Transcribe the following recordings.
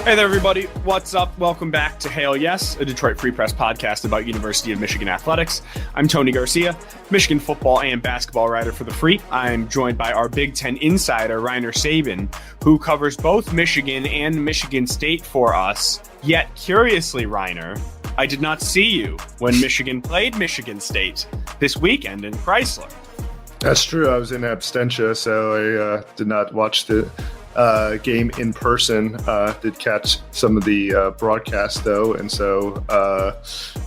Hey there, everybody. What's up? Welcome back to Hail Yes, a Detroit Free Press podcast about University of Michigan athletics. I'm Tony Garcia, Michigan football and basketball writer for The Free. I'm joined by our Big Ten insider, Reiner Saban, who covers both Michigan and Michigan State for us. Yet, curiously, Reiner, I did not see you when Michigan played Michigan State this weekend in Chrysler. That's true. I was in absentia, so I did not watch the game in person. Did catch some of the broadcast though, and so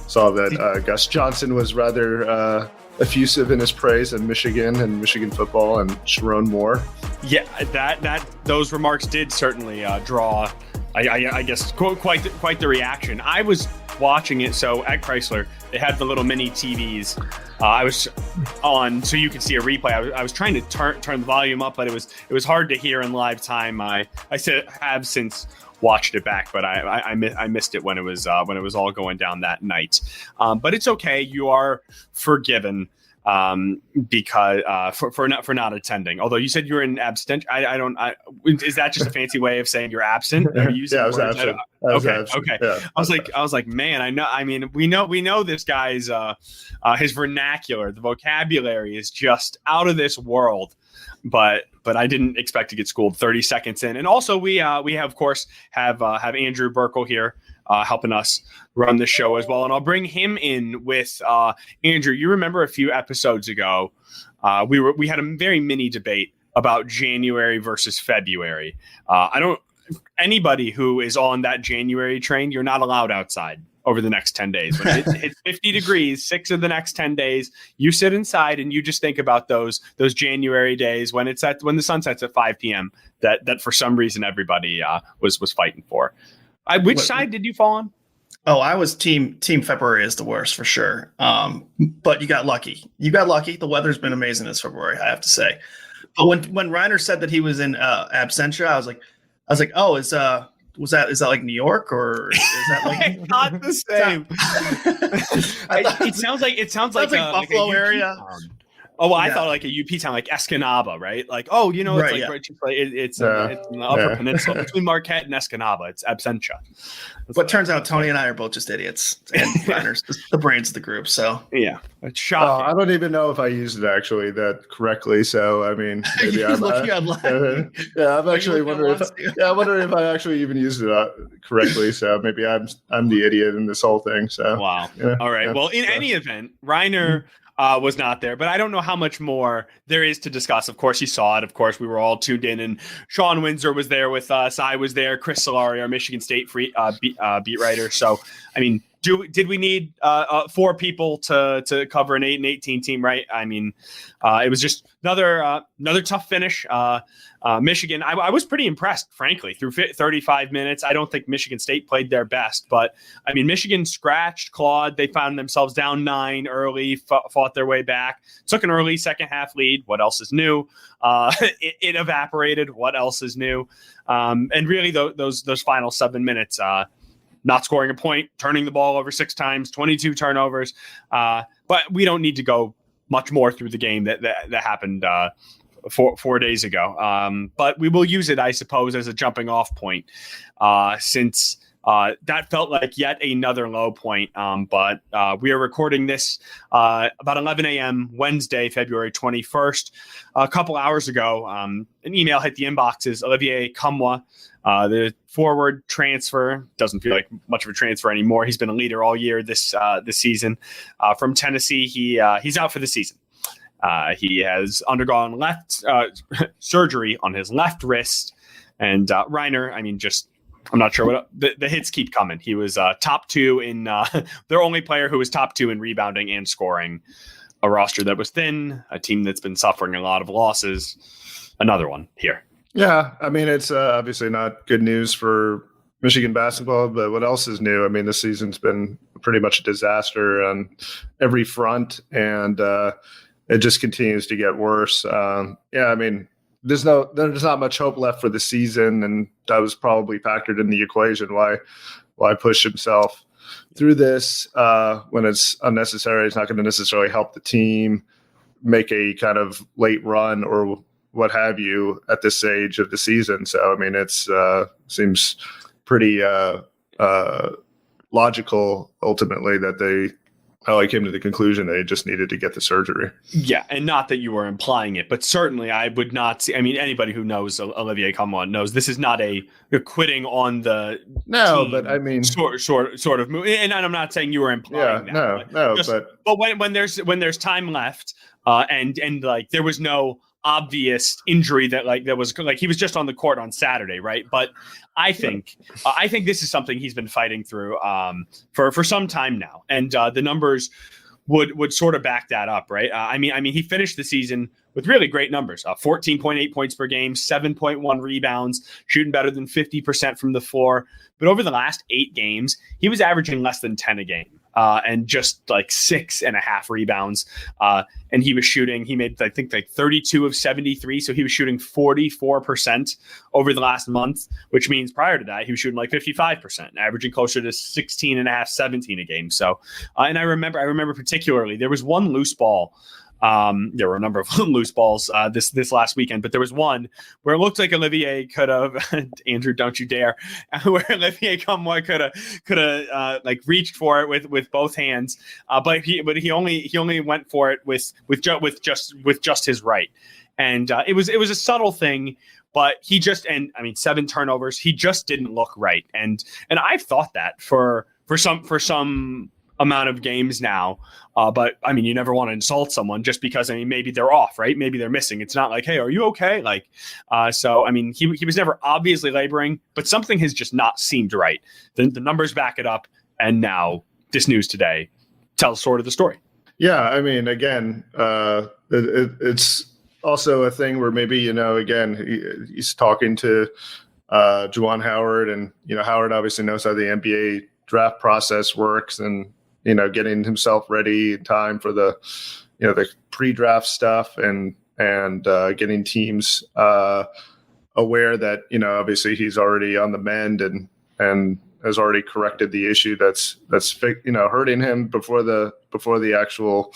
saw that Gus Johnson was rather effusive in his praise of Michigan and Michigan football and Sharon Moore. Yeah, that those remarks did certainly draw, I guess, quite the reaction. I was watching it, so at Chrysler they had the little mini TVs. I was on, so you could see a replay. I was trying to turn the volume up, but it was hard to hear in live time. I have since watched it back, but I missed it when it was all going down that night. But it's okay. You are forgiven because for not attending. Although you said you were in absent. Is that just a fancy way of saying you're absent? Are you I was absent. Okay. Yeah, I was like, man, I know. I mean, we know this guy's his vernacular, the vocabulary is just out of this world. But I didn't expect to get schooled 30 seconds in. And also we have, of course, have Andrew Burkle here helping us run the show as well. And I'll bring him in with Andrew. You remember a few episodes ago, we had a very mini debate about January versus February. Anybody who is on that January train, you're not allowed outside over the next 10 days. When it hits 50 degrees, 6 of the next 10 days, you sit inside and you just think about those January days when the sun sets at 5 p.m. that for some reason everybody was fighting for. Which side did you fall on? Oh, I was team February is the worst for sure. But you got lucky. The weather's been amazing this February, I have to say. But when Reiner said that he was in absentia, I was like, oh, is that like New York or is that like not the same? It sounds like Buffalo like area. Oh, well, I thought like a UP town, like Escanaba, right? Like, oh, it's it's in the Upper Peninsula between Marquette and Escanaba. It's absentia. But turns out Tony and I are both just idiots and Reiner's the brains of the group. So yeah, it's shocking. I don't even know if I used it actually that correctly. So I mean, maybe I'm actually wondering if I actually even used it correctly. So maybe I'm the idiot in this whole thing. So wow. Yeah, all right. Well, in any event, Reiner was not there, but I don't know how much more there is to discuss. Of course, you saw it. Of course, we were all tuned in, and Sean Windsor was there with us. I was there. Chris Solari, our Michigan State beat writer. So, I mean, did we need 4 people to cover an 8-18 team? Right. I mean, it was just another tough finish. Michigan, I was pretty impressed, frankly, through 35 minutes. I don't think Michigan State played their best, but I mean, Michigan scratched, clawed. They found themselves down 9 early, fought their way back, took an early second half lead. What else is new? It evaporated. What else is new? And really, those final 7 minutes, not scoring a point, turning the ball over 6 times, 22 turnovers. But we don't need to go much more through the game that happened 4 days ago. But we will use it, I suppose, as a jumping off point since that felt like yet another low point. But we are recording this about 11 a.m. Wednesday, February 21st. A couple hours ago, an email hit the inboxes. Olivier Nkamhoua, the forward transfer, doesn't feel like much of a transfer anymore. He's been a leader all year this season. From Tennessee, he's out for the season. He has undergone surgery on his left wrist. And Reiner, I mean, I'm not sure what the hits keep coming. He was top 2 in their only player who was top 2 in rebounding and scoring. A roster that was thin, a team that's been suffering a lot of losses. Another one here. Yeah, I mean, it's obviously not good news for Michigan basketball, but what else is new? I mean, this season's been pretty much a disaster on every front, and it just continues to get worse. I mean, there's not much hope left for the season, and that was probably factored in the equation why push himself through this when it's unnecessary. It's not going to necessarily help the team make a kind of late run or what have you at this stage of the season. So I mean, it's seems pretty logical ultimately that they came to the conclusion they just needed to get the surgery. Yeah, and not that you were implying it, but certainly I would not see. I mean, anybody who knows Olivier Nkamhoua knows this is not a quitting on the team but I mean, sort of move. And I'm not saying you were implying that. But when there's time left, and like there was no obvious injury that was like he was just on the court on Saturday, right? But I think this is something he's been fighting through for some time now, and the numbers would sort of back that up, right? I mean, he finished the season with really great numbers: 14.8 points per game, 7.1 rebounds, shooting better than 50% from the floor. But over the last 8 games, he was averaging less than 10 a game. And just like 6.5 rebounds. And he made, I think, like 32 of 73. So he was shooting 44% over the last month, which means prior to that, he was shooting like 55%, averaging closer to 16.5, 17 a game. So, and I remember particularly, there was one loose ball. There were a number of loose balls this last weekend, but there was one where it looked like Olivier could have Andrew, don't you dare, where Olivier Nkamhoua could have like reached for it with both hands, but he only went for it with just his right, and it was a subtle thing. But he just, and I mean, 7 turnovers. He just didn't look right, and I've thought that for some amount of games now. But I mean, you never want to insult someone just because, I mean, maybe they're off, right? Maybe they're missing. It's not like, hey, are you okay? Like, so, I mean, he was never obviously laboring, but something has just not seemed right. The numbers back it up. And now this news today tells sort of the story. Yeah. I mean, again, it's also a thing where maybe, again, he's talking to Juwan Howard, and, Howard obviously knows how the NBA draft process works, and, getting himself ready in time for the pre-draft stuff, and getting teams aware that, obviously he's already on the mend and has already corrected the issue that's hurting him before the actual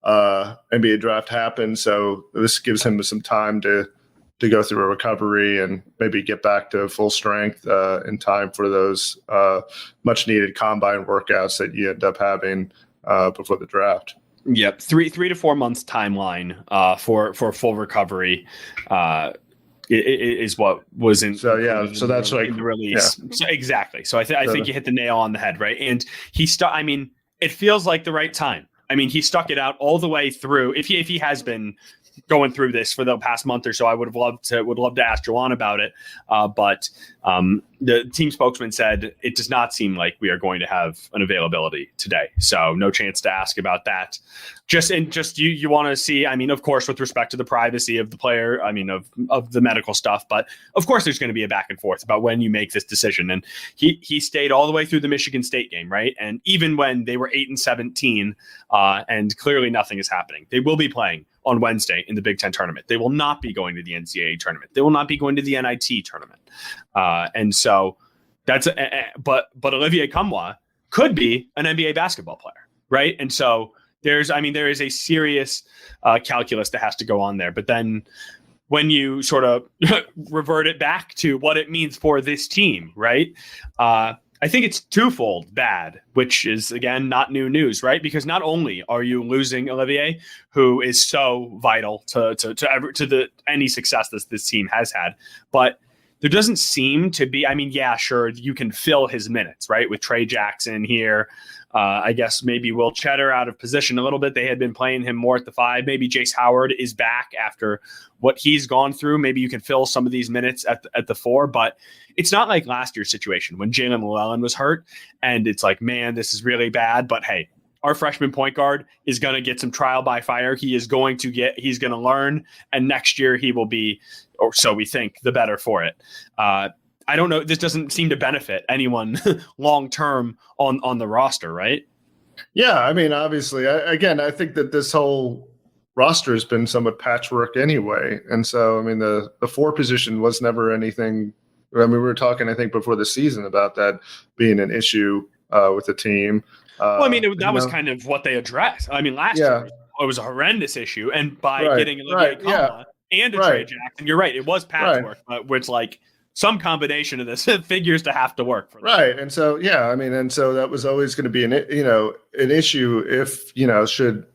NBA draft happens. So this gives him some time to go through a recovery and maybe get back to full strength in time for those much needed combine workouts that you end up having before the draft. Yep. 3 to 4 months timeline for full recovery is what was in. So yeah, so that's like the release. Yeah. So, exactly. So I think you hit the nail on the head, right? And I mean, it feels like the right time. I mean, he stuck it out all the way through. If he has been going through this for the past month or so, I would love to ask Juwan about it. But the team spokesman said it does not seem like we are going to have an availability today. So no chance to ask about that. Just you want to see, I mean, of course, with respect to the privacy of the player, I mean, of the medical stuff, but of course there's going to be a back and forth about when you make this decision. And he stayed all the way through the Michigan State game, right? And even when they were 8-17, and clearly nothing is happening, they will be playing on Wednesday in the Big Ten tournament. They will not be going to the NCAA tournament. They will not be going to the NIT tournament. And so that's, but Olivier Nkamhoua could be an NBA basketball player, right? And so there is a serious calculus that has to go on there. But then when you sort of revert it back to what it means for this team, right? I think it's twofold bad, which is, again, not new news, right? Because not only are you losing Olivier, who is so vital to any success this team has had, but there doesn't seem to be, I mean, yeah, sure, you can fill his minutes, right? With Trey Jackson here. I guess maybe Will Cheddar out of position a little bit. They had been playing him more at the 5. Maybe Jace Howard is back after what he's gone through. Maybe you can fill some of these minutes at the 4, but it's not like last year's situation when Jalen Llewellyn was hurt and it's like, man, this is really bad. But hey, our freshman point guard is going to get some trial by fire. He's going to learn, and next year he will be, or so we think, the better for it. I don't know. This doesn't seem to benefit anyone long term on the roster, right? Yeah, I mean, obviously, I think that this whole roster has been somewhat patchwork anyway, and so I mean, the 4 position was never anything. I mean, we were talking, I think, before the season about that being an issue with the team. Well, I mean, that was kind of what they addressed. I mean, last year it was a horrendous issue, and by getting Olivier Nkamhoua and a Trey Jackson, you're right, it was patchwork, but it's like, some combination of this figures to have to work for them. Right. And so, and so that was always going to be an issue if, should,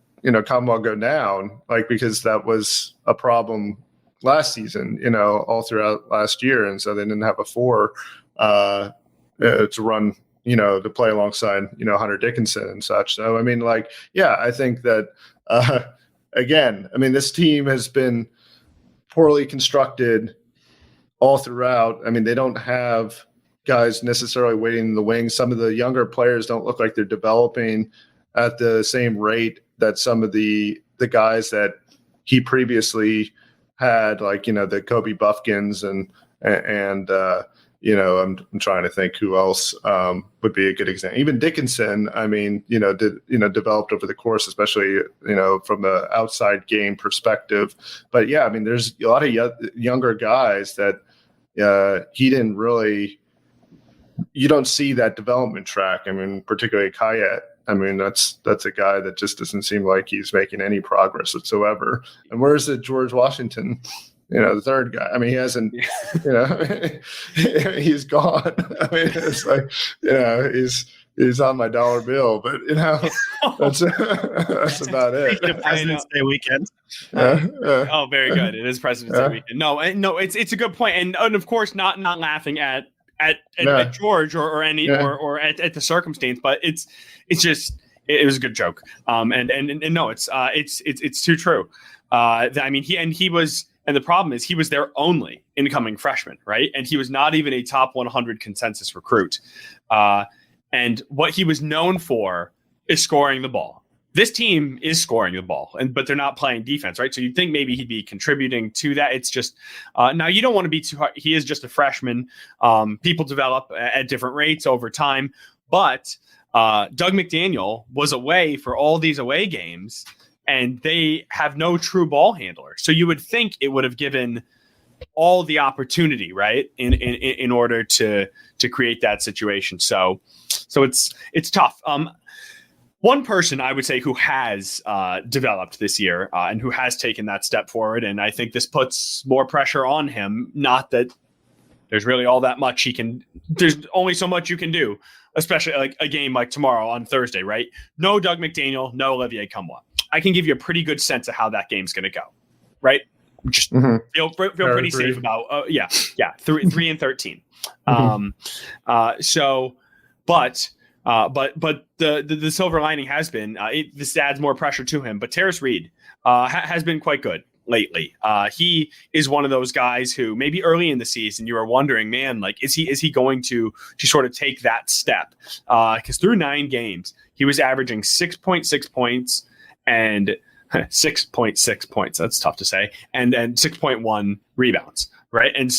Commonwealth go down, like, because that was a problem last season, all throughout last year. And so they didn't have a 4 to run, to play alongside, Hunter Dickinson and such. So, I think that, again, this team has been poorly constructed all throughout. They don't have guys necessarily waiting in the wings. Some of the younger players don't look like they're developing at the same rate that some of the guys that he previously had, like, the Kobe Buffkins and I'm trying to think who else would be a good example. Even Dickinson, developed over the course, especially, from the outside game perspective. But there's a lot of younger guys that he didn't really, you don't see that development track. Particularly Kayet. That's a guy that just doesn't seem like he's making any progress whatsoever. And where's the George Washington? The third guy. He hasn't, he's gone. It's like, he's on my dollar bill, but that's about it. President's Day weekend. Oh, very good. It is President's Day weekend. No, it's a good point. And of course, not laughing at George or any or at the circumstance, but it's just, it was a good joke. And no, it's too true. He was. And the problem is he was their only incoming freshman, right? And he was not even a top 100 consensus recruit. And what he was known for is scoring the ball. This team is scoring the ball, but they're not playing defense, right? So you'd think maybe he'd be contributing to that. It's just, now you don't want to be too hard. He is just a freshman. People develop at different rates over time. But Doug McDaniel was away for all these away games, and they have no true ball handler. So you would think it would have given all the opportunity, right, in order to create that situation. So it's tough. One person I would say who has developed this year and who has taken that step forward, and I think this puts more pressure on him. Not that there's really all that much he can. There's only so much you can do, especially like a game like tomorrow on Thursday, right? No Doug McDaniel, no Olivier Nkamhoua. I can give you a pretty good sense of how that game's going to go, right? Just feel pretty safe about 3-13. But the silver lining has been this adds more pressure to him. But Terrace Reed has been quite good lately. He is one of those guys who maybe early in the season you were wondering, man, like is he going to sort of take that step? Because through 9 games he was averaging 6.6 points. And 6.6 points, that's tough to say, and 6.1 rebounds, right? And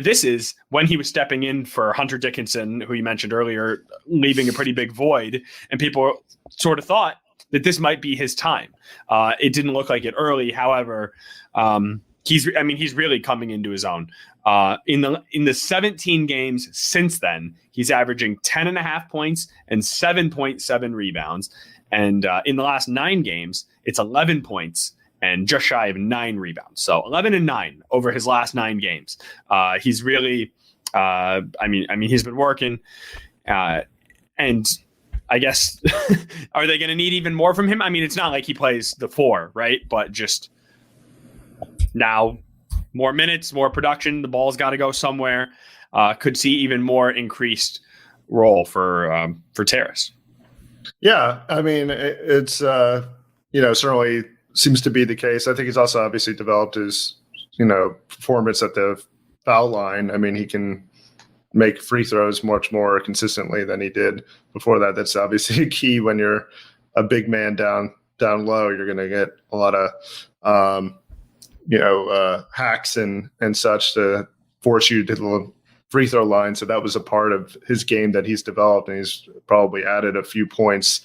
this is when he was stepping in for Hunter Dickinson, who you mentioned earlier, leaving a pretty big void, and people sort of thought that this might be his time. It didn't look like it early. However, he's really coming into his own. In the 17 games since then, he's averaging 10.5 points and 7.7 rebounds. And in the last 9 games, it's 11 points and just shy of 9 rebounds. So 11 and 9 over his last 9 games. He's really, he's been working. And I guess, are they going to need even more from him? It's not like he plays the 4, right? But just now, more minutes, more production. The ball's got to go somewhere. Could see even more increased role for Terrace. Yeah, it's certainly seems to be the case. I think he's also obviously developed his performance at the foul line. He can make free throws much more consistently than he did before that. That's obviously a key when you're a big man down low. You're going to get a lot of hacks and such to force you to the free throw line. So that was a part of his game that he's developed, and he's probably added a few points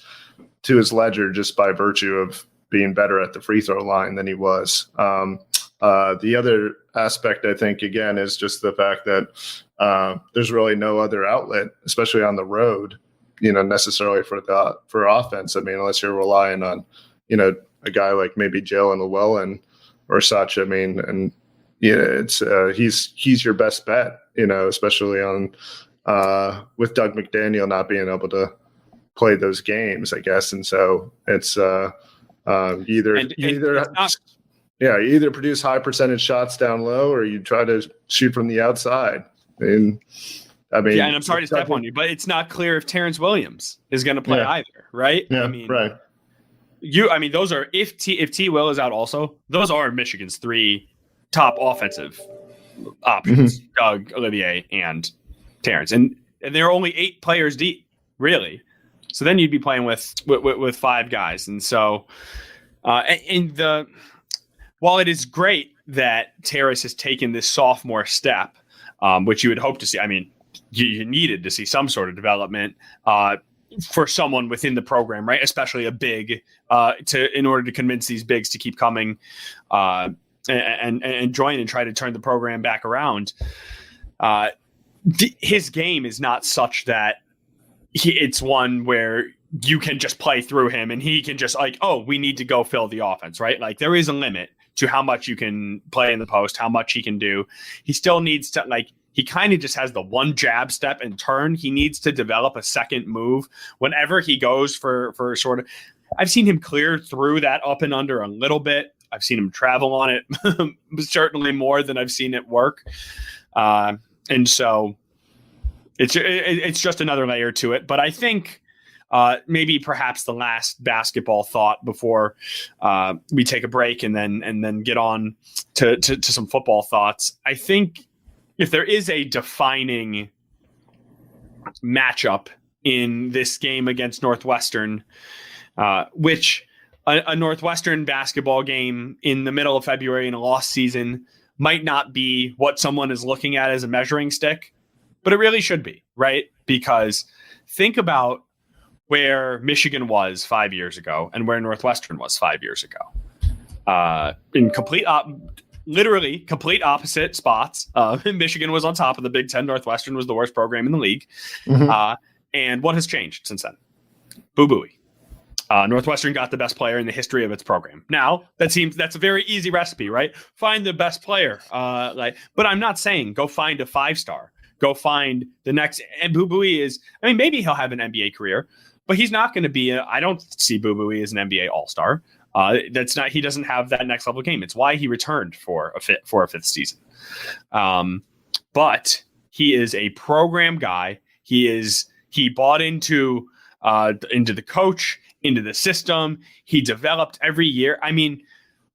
to his ledger just by virtue of being better at the free throw line than he was. The other aspect, I think, again, is just the fact that there's really no other outlet, especially on the road, necessarily for offense. Unless you're relying on, a guy like maybe Jalen Llewellyn or such. And it's he's your best bet, especially on with Doug McDaniel not being able to play those games, I guess. And so it's you either produce high percentage shots down low or you try to shoot from the outside. And and I'm sorry to step on you, but it's not clear if Terrence Williams is going to play either, right? Yeah, right. Those are if T. Will is out also, those are Michigan's 3 top offensive options: Doug, Olivier, and Terrence, and they're only 8 players deep, really. So then you'd be playing with 5 guys, and so while it is great that Terrace has taken this sophomore step, which you would hope to see. I mean, you needed to see some sort of development for someone within the program, right? Especially a big, in order to convince these bigs to keep coming and join and try to turn the program back around. His game is not such that it's one where you can just play through him and he can just we need to go fill the offense, right? Like there is a limit to how much you can play in the post, how much he can do. He still needs to he kind of just has the one jab step and turn. He needs to develop a second move whenever he goes for sort of. I've seen him clear through that up and under a little bit. I've seen him travel on it certainly more than I've seen it work. And so it's just another layer to it. But I think maybe perhaps the last basketball thought before we take a break and then get on to some football thoughts. I think if there is a defining matchup in this game against Northwestern, which a Northwestern basketball game in the middle of February in a lost season might not be what someone is looking at as a measuring stick, but it really should be, right? Because think about where Michigan was 5 years ago and where Northwestern was 5 years ago. In literally complete opposite spots. Michigan was on top of the Big Ten. Northwestern was the worst program in the league. And what has changed since then? Boo-booey. Northwestern got the best player in the history of its program. Now, that's a very easy recipe, right? Find the best player. But I'm not saying go find a 5-star. Go find the next. And Boo-booey is, maybe he'll have an NBA career, but he's not going to be I don't see Boo-booey as an NBA all-star. That's not. He doesn't have that next level game. It's why he returned for a fifth season. But he is a program guy. He bought into the coach, into the system. He developed every year.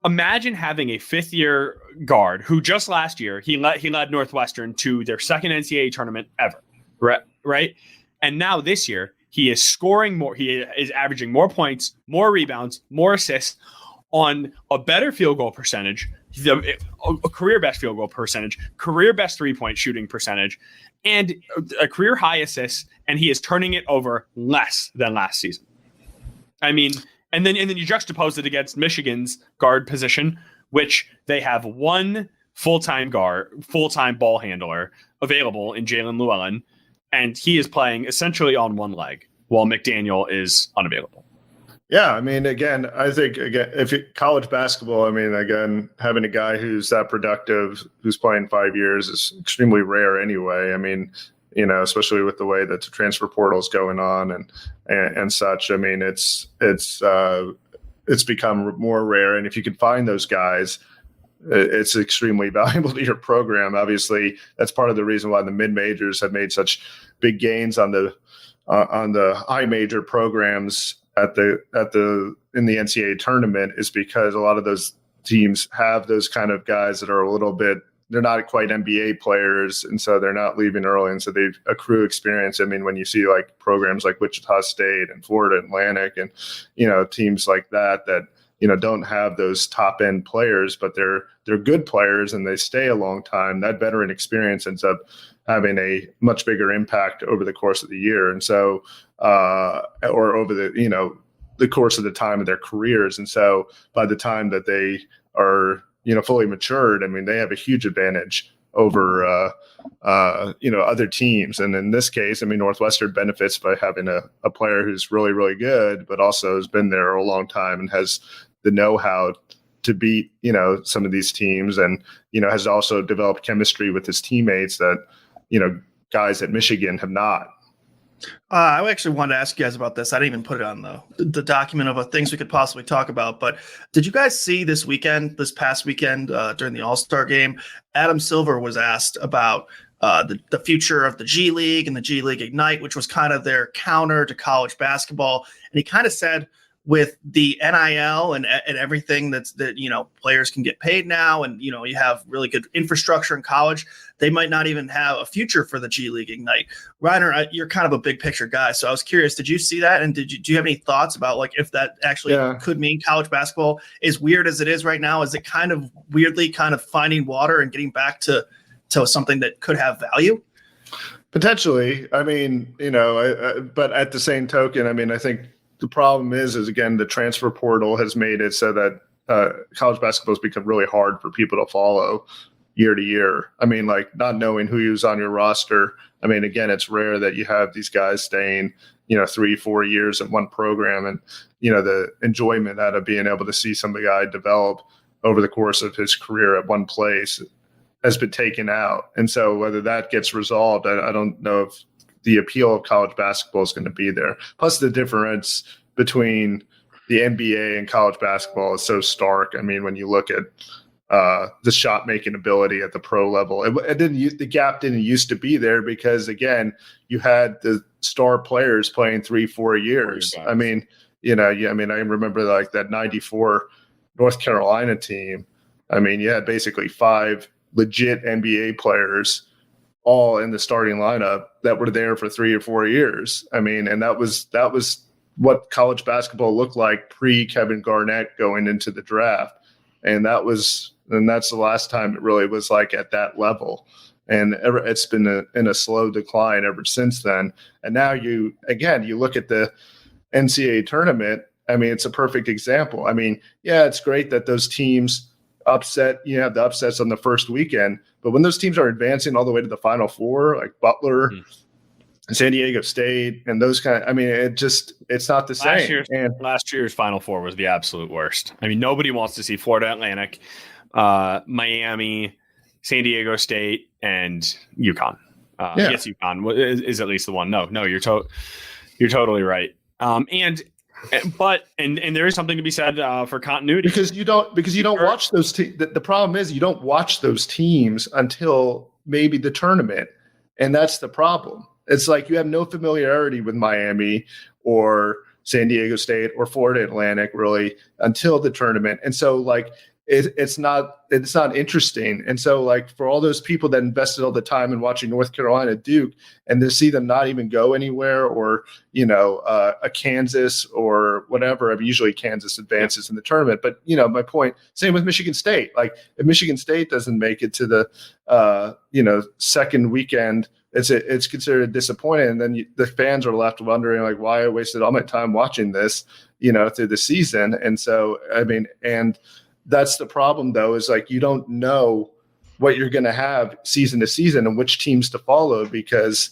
Imagine having a 5th-year guard who just last year he led Northwestern to their second NCAA tournament ever, right? And now this year he is scoring more. He is averaging more points, more rebounds, more assists on a better field goal percentage, a career best field goal percentage, career best 3-point shooting percentage, and a career high assists. And he is turning it over less than last season. And then you juxtapose it against Michigan's guard position, which they have one full-time ball handler available in Jalen Llewellyn, and he is playing essentially on one leg while McDaniel is unavailable. Yeah, I think if college basketball, having a guy who's that productive, who's playing 5 years is extremely rare anyway. Especially with the way that the transfer portal is going on and such. It's become more rare. And if you can find those guys, it's extremely valuable to your program. Obviously, that's part of the reason why the mid-majors have made such big gains on the high major programs in the NCAA tournament, is because a lot of those teams have those kind of guys that are a little bit, they're not quite NBA players, and so they're not leaving early, and so they accrue experience. When you see programs like Wichita State and Florida Atlantic and teams like that don't have those top end players, but they're good players and they stay a long time, that veteran experience ends up having a much bigger impact over the course of the year, and so or over the course of the time of their careers. And so by the time that they are fully matured, they have a huge advantage over other teams. And in this case, Northwestern benefits by having a player who's really, really good, but also has been there a long time and has the know-how to beat, some of these teams, and, has also developed chemistry with his teammates that, guys at Michigan have not. I actually wanted to ask you guys about this. I didn't even put it on the document of things we could possibly talk about. But did you guys see this past weekend during the All-Star game, Adam Silver was asked about the future of the G League and the G League Ignite, which was kind of their counter to college basketball. And he kind of said, with the NIL and everything that players can get paid now, and you have really good infrastructure in college, they might not even have a future for the G League Ignite. Reiner, you're kind of a big picture guy, so I was curious, did you see that, and do you have any thoughts about like if that actually could mean college basketball, as weird as it is right now, is it kind of weirdly kind of finding water and getting back to something that could have value? Potentially. I mean, but at the same token, I mean, I think the problem is again, the transfer portal has made it so that college basketball has become really hard for people to follow year to year. I mean, like not knowing who's on your roster. I mean, again, it's rare that you have these guys staying, 3-4 years in one program, and, the enjoyment out of being able to see some guy develop over the course of his career at one place has been taken out. And so whether that gets resolved, I don't know if the appeal of college basketball is going to be there. Plus the difference between the NBA and college basketball is so stark. I mean, when you look at the shot making ability at the pro level, the gap didn't used to be there because again, you had the star players playing 3-4 years. I mean, I remember like that 94 North Carolina team. I mean, you had basically 5 legit NBA players all in the starting lineup that were there for 3 or 4 years. I mean, and that was what college basketball looked like pre Kevin Garnett going into the draft. And that's the last time it really was like at that level. And it's been in a slow decline ever since then. And now you look at the NCAA tournament. I mean, it's a perfect example. I mean, yeah, it's great that those teams upset, have the upsets on the first weekend, but when those teams are advancing all the way to the Final Four, like Butler and San Diego State and those it's not the same. Last year's Final Four was the absolute worst. I mean, nobody wants to see Florida Atlantic, Miami, San Diego State, and UConn. Yes, UConn is at least the one. No, you're totally right. But there is something to be said for continuity because you don't watch those teams. The problem is you don't watch those teams until maybe the tournament, and that's the problem. It's like you have no familiarity with Miami or San Diego State or Florida Atlantic really until the tournament, and so like it's not interesting. And so like for all those people that invested all the time in watching North Carolina Duke and to see them not even go anywhere, or a Kansas or whatever. I mean, usually Kansas advances in the tournament, but my point, same with Michigan State. Like if Michigan State doesn't make it to the second weekend, it's considered disappointing, and then the fans are left wondering like why I wasted all my time watching this through the season. And so I mean, and that's the problem, though, is like you don't know what you're going to have season to season and which teams to follow, because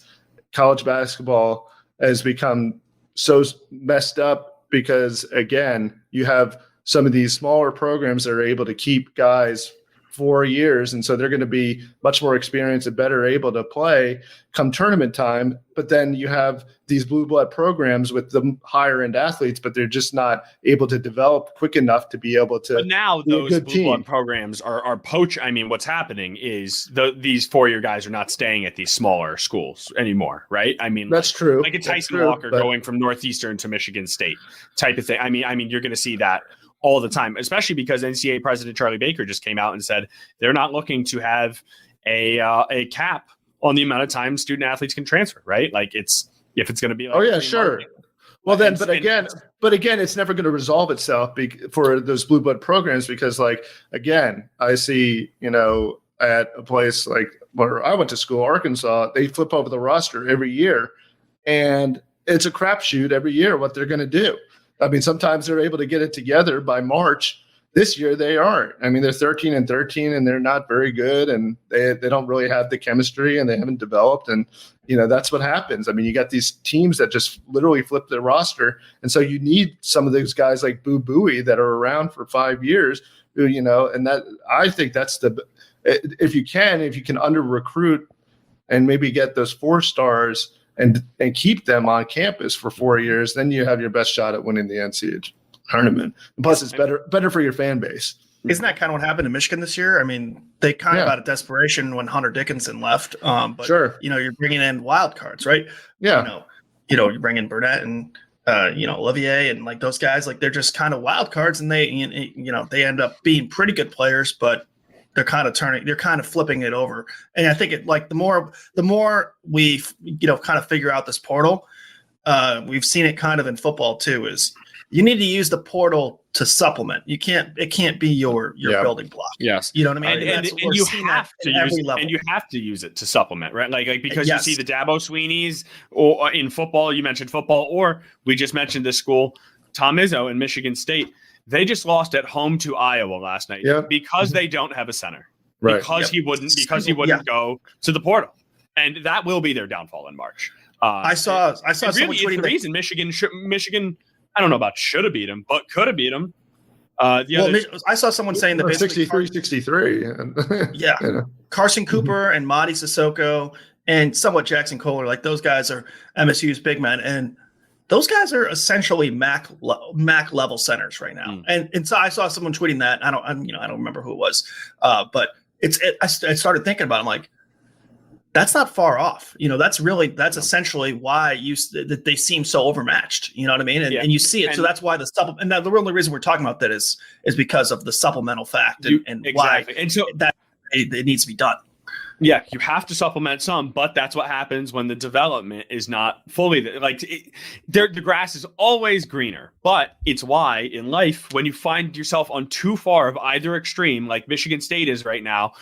college basketball has become so messed up because, again, you have some of these smaller programs that are able to keep guys 4 years. And so they're going to be much more experienced and better able to play come tournament time. But then you have these blue blood programs with the higher end athletes, but they're just not able to develop quick enough to be able to. But now those blue blood programs are poach. I mean, what's happening is these 4-year guys are not staying at these smaller schools anymore, right? I mean, that's true. Like a Tyson Walker going from Northeastern to Michigan State type of thing. I mean, you're going to see that all the time, especially because NCAA President Charlie Baker just came out and said they're not looking to have a cap on the amount of time student athletes can transfer, right? Like if it's going to be like, sure. Well, then, but again, it's never going to resolve itself for those blue blood programs because, like, again, I see, at a place like where I went to school, Arkansas, they flip over the roster every year, and it's a crapshoot every year what they're going to do. I mean, sometimes they're able to get it together by March, This year they aren't. I mean, they're 13-13, and they're not very good, and they don't really have the chemistry, and they haven't developed. And that's what happens. I mean, you got these teams that just literally flip their roster, and so you need some of those guys like Boo Buie that are around for 5 years. And that I think that's if you can under recruit and maybe get those 4 stars and keep them on campus for 4 years, then you have your best shot at winning the NCAA tournament. Plus, it's better for your fan base. Isn't that kind of what happened in Michigan this year? I mean, they kind of out of desperation when Hunter Dickinson left. But sure, you're bringing in wild cards, right? Yeah. You bring in Burnett and Olivier and like those guys, like they're just kind of wild cards, and they they end up being pretty good players, but they're kind of flipping it over. And I think the more we kind of figure out this portal, we've seen it kind of in football too, is you need to use the portal to supplement. It can't be your building block. Yes. You know what I mean? And you have to use it to supplement, right? Like because you see the Dabo Sweeneys, or in football, you mentioned football, or we just mentioned this school, Tom Izzo in Michigan State. They just lost at home to Iowa last night because they don't have a center. Right. Because he wouldn't go to the portal. And that will be their downfall in March. I saw someone tweeting the reason Michigan I don't know about should have beat him, but could have beat him. I saw someone saying that basically 63. Yeah. Carson Cooper and Madi Sissoko and somewhat Jackson Kohler, like those guys are MSU's big men, and those guys are essentially MAC level centers right now. And so I saw someone tweeting that. I don't remember who it was, but I started thinking about it. I'm like, that's not far off. That's essentially why they seem so overmatched. You know what I mean? And you see it. So that's why the supplement. And the only reason we're talking about that is because of the supplemental fact and why and so that it needs to be done. Yeah, you have to supplement some, but that's what happens when the development is not fully the grass is always greener. But it's why in life, when you find yourself on too far of either extreme, like Michigan State is right now,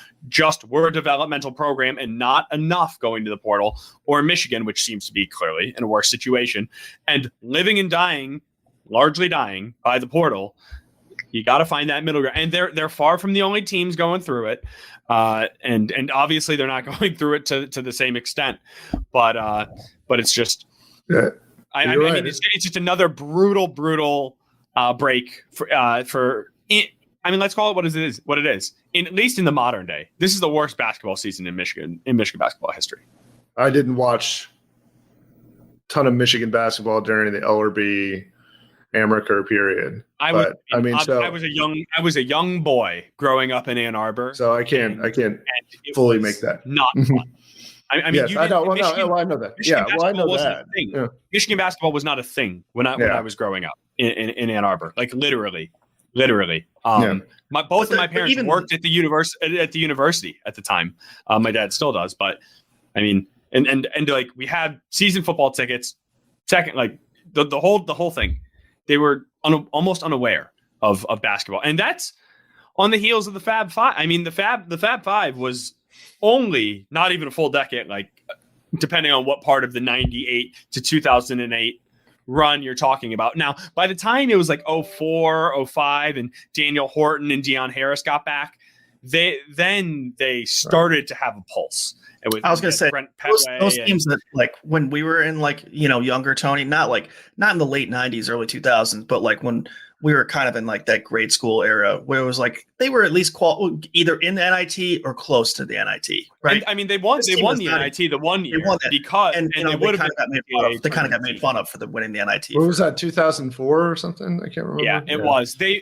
we're a developmental program and not enough going to the portal, or Michigan, which seems to be clearly in a worse situation, and living and largely dying by the portal. You got to find that middle ground, and they're far from the only teams going through it, and obviously they're not going through it to the same extent. But it's just, I mean, it's just another brutal break for. I mean, let's call it what it is. At least in the modern day, this is the worst basketball season in Michigan basketball history. I didn't watch a ton of Michigan basketball during the LRB Amaker period. I was a young boy growing up in Ann Arbor, so I can't fully make that not fun. I mean, yes, I know. I know that. I know that. Yeah. Michigan basketball was not a thing when I was growing up in Ann Arbor. Like literally. Both of my parents worked at the university at the time. My dad still does, but I mean, and like we had season football tickets. Second, like the whole thing. They were almost unaware of basketball. And that's on the heels of the Fab Five. I mean, the Fab Five was only not even a full decade, like depending on what part of the 98 to 2008 run you're talking about. Now, by the time it was like 04, 05, and Daniel Horton and Deion Harris got back, they started to have a pulse. I was going to say those teams that like when we were in younger Tony, not in the late 90s, early 2000s, but like when we were kind of in like that grade school era where it was like they were at least either in the NIT or close to the NIT, right? I mean, they won the NIT the one year because they kind of got made fun of for winning the NIT. What was that, 2004 or something? I can't remember. Yeah, it was. They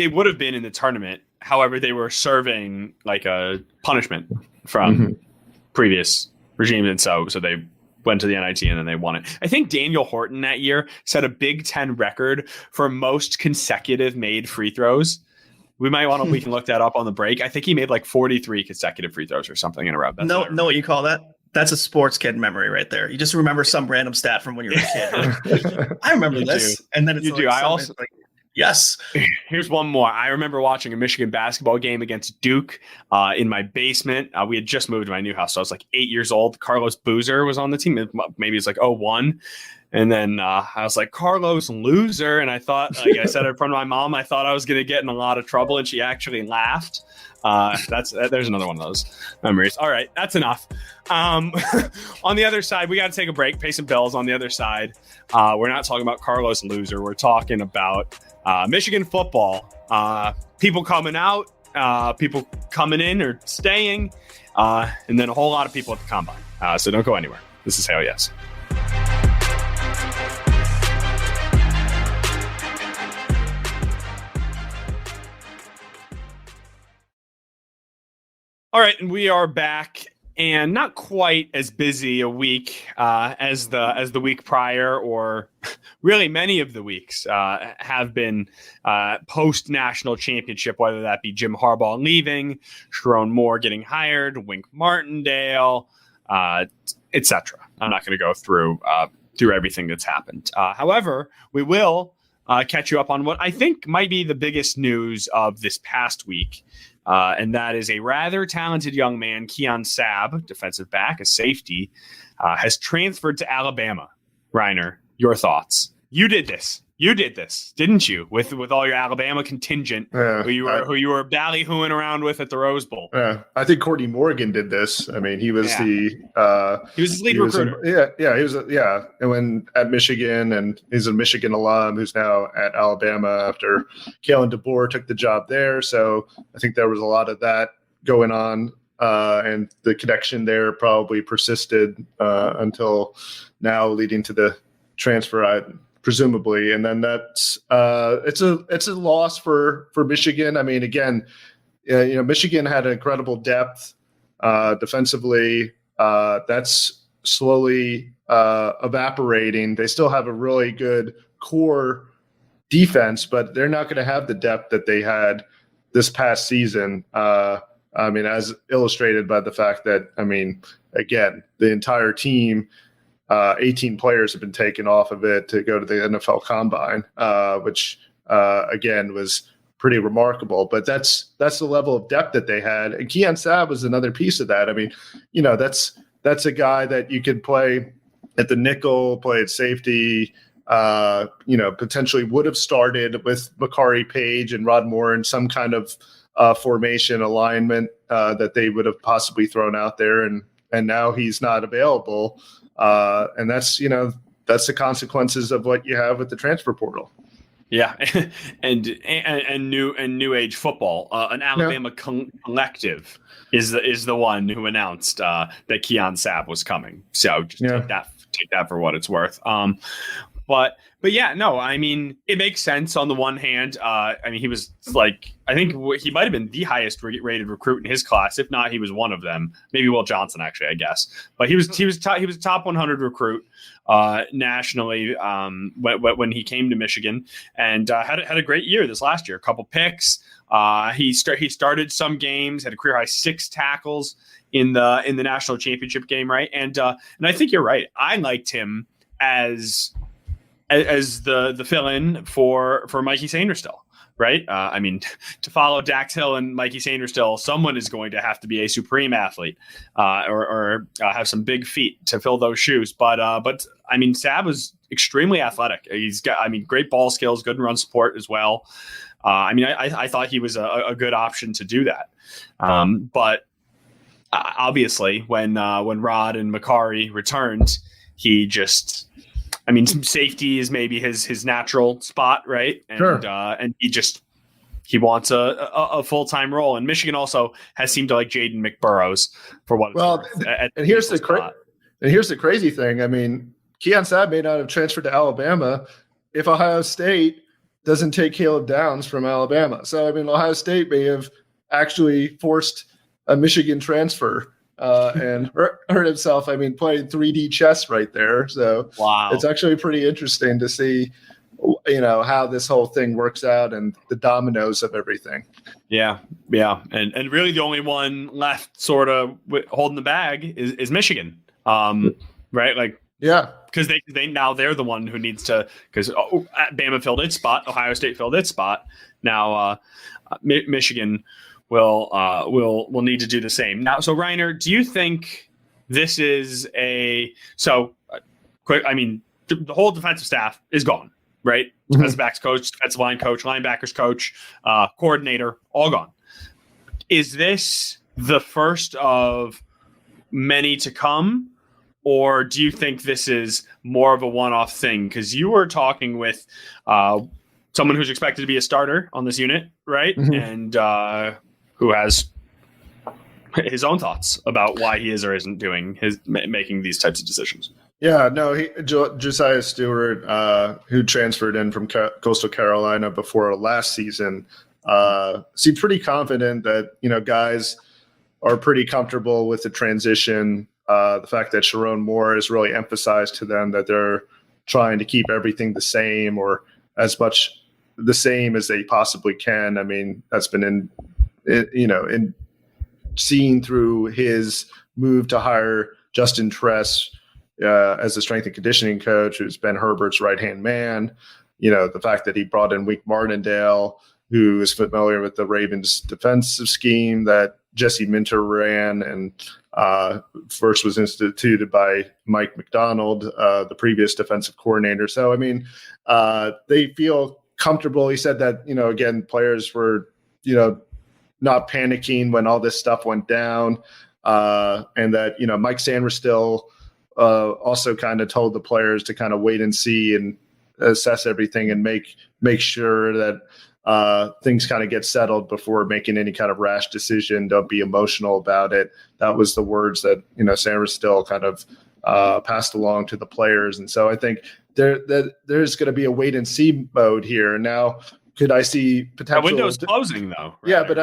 would have been in the tournament. However, they were serving like a punishment from previous regime, and so they went to the NIT and then they won it. I think Daniel Horton that year set a Big Ten record for most consecutive made free throws. We can look that up on the break. I think he made like 43 consecutive free throws or something in a row. Know what you call that? That's a sports kid memory right there. You just remember some random stat from when you were a kid. I remember this, and then it's you do. I also. Yes. Here's one more. I remember watching a Michigan basketball game against Duke in my basement. We had just moved to my new house, so I was like 8 years old. Carlos Boozer was on the team. Maybe it's like 01. And then I was like, Carlos, loser. And I thought, like I said in front of my mom, I thought I was going to get in a lot of trouble. And she actually laughed. There's another one of those memories. All right, that's enough. On the other side, we got to take a break, pay some bills. On the other side, we're not talking about Carlos, loser. We're talking about Michigan football. People coming out, people coming in or staying, and then a whole lot of people at the combine. So don't go anywhere. This is Hell Yes. All right, and we are back, and not quite as busy a week as the week prior, or really many of the weeks have been post national championship. Whether that be Jim Harbaugh leaving, Sharon Moore getting hired, Wink Martindale, etc. I'm not going to go through everything that's happened. However, we will catch you up on what I think might be the biggest news of this past week. And that is a rather talented young man, Keon Sabb, defensive back, a safety, has transferred to Alabama. Reiner, your thoughts? You did this, didn't you? With all your Alabama contingent, who you were ballyhooing around with at the Rose Bowl. I think Courtney Morgan did this. I mean, he was his lead recruiter. He was. And when at Michigan, and he's a Michigan alum who's now at Alabama after Kalen DeBoer took the job there. So I think there was a lot of that going on, and the connection there probably persisted until now, leading to the transfer. Presumably, and then that's it's a loss for Michigan. I mean, again, Michigan had incredible depth defensively. That's slowly evaporating. They still have a really good core defense, but they're not going to have the depth that they had this past season. I mean, as illustrated by the fact that, I mean, again, the entire team. 18 players have been taken off of it to go to the NFL Combine, which again was pretty remarkable. But that's the level of depth that they had. And Keon Sabb was another piece of that. I mean, that's a guy that you could play at the nickel, play at safety. Potentially would have started with Makari Page and Rod Moore in some kind of formation alignment that they would have possibly thrown out there, and now he's not available. And that's the consequences of what you have with the transfer portal. Yeah, and new age football. An Alabama collective is the one who announced that Keon Sabb was coming. So just take that for what it's worth. But yeah, no, I mean, it makes sense on the one hand. I mean, he was like, I think he might have been the highest rated recruit in his class. If not, he was one of them. Maybe Will Johnson, actually, I guess. But he was a top 100 recruit nationally when he came to Michigan, and had a great year this last year. A couple picks. He started some games, had a career high 6 tackles in the national championship game, right? And I think you're right. I liked him as the fill-in for Mikey Sainristil, right? I mean, to follow Dax Hill and Mikey Sainristil, someone is going to have to be a supreme athlete or have some big feet to fill those shoes. But I mean, Sabb was extremely athletic. He's got, I mean, great ball skills, good run support as well. I mean, I thought he was a good option to do that. But obviously, when Rod and Makari returned, he just. I mean, safety is maybe his natural spot, right? And, sure. And he wants a full-time role. And Michigan also has seemed to like Jaden McBurrows for what it's worth. And here's the crazy thing. I mean, Keon Sabb may not have transferred to Alabama if Ohio State doesn't take Caleb Downs from Alabama. So, I mean, Ohio State may have actually forced a Michigan transfer. And hurt himself. I mean, playing 3D chess right there. So wow. It's actually pretty interesting to see, how this whole thing works out and the dominoes of everything. Yeah. And really the only one left sort of holding the bag is Michigan. Right. Like, yeah, because they're the one who needs to, because Bama filled its spot. Ohio State filled its spot. Now Michigan will need to do the same. Now, so Reiner, do you think this is quick? I mean, the whole defensive staff is gone, right? Mm-hmm. Defensive backs coach, defensive line coach, linebackers coach, coordinator, all gone. Is this the first of many to come, or do you think this is more of a one-off thing? Because you were talking with someone who's expected to be a starter on this unit, right? Mm-hmm. And who has his own thoughts about why he is or isn't making these types of decisions. Yeah, no, Josiah Stewart, who transferred in from Coastal Carolina before last season, seemed pretty confident that, guys are pretty comfortable with the transition. The fact that Sharon Moore has really emphasized to them that they're trying to keep everything the same or as much the same as they possibly can. I mean, that's been seen through his move to hire Justin Tress as the strength and conditioning coach, who's Ben Herbert's right-hand man. The fact that he brought in Wink Martindale, who is familiar with the Ravens defensive scheme that Jesse Minter ran and first was instituted by Mike McDonald, the previous defensive coordinator. So, I mean, they feel comfortable. He said that, again, players were, not panicking when all this stuff went down. And that, Mike Sanders still also kind of told the players to kind of wait and see and assess everything and make sure that things kind of get settled before making any kind of rash decision. Don't be emotional about it. That was the words that, Sanders still kind of passed along to the players. And so I think there's going to be a wait and see mode here. Now, could I see potential? The window's closing, though. Yeah, but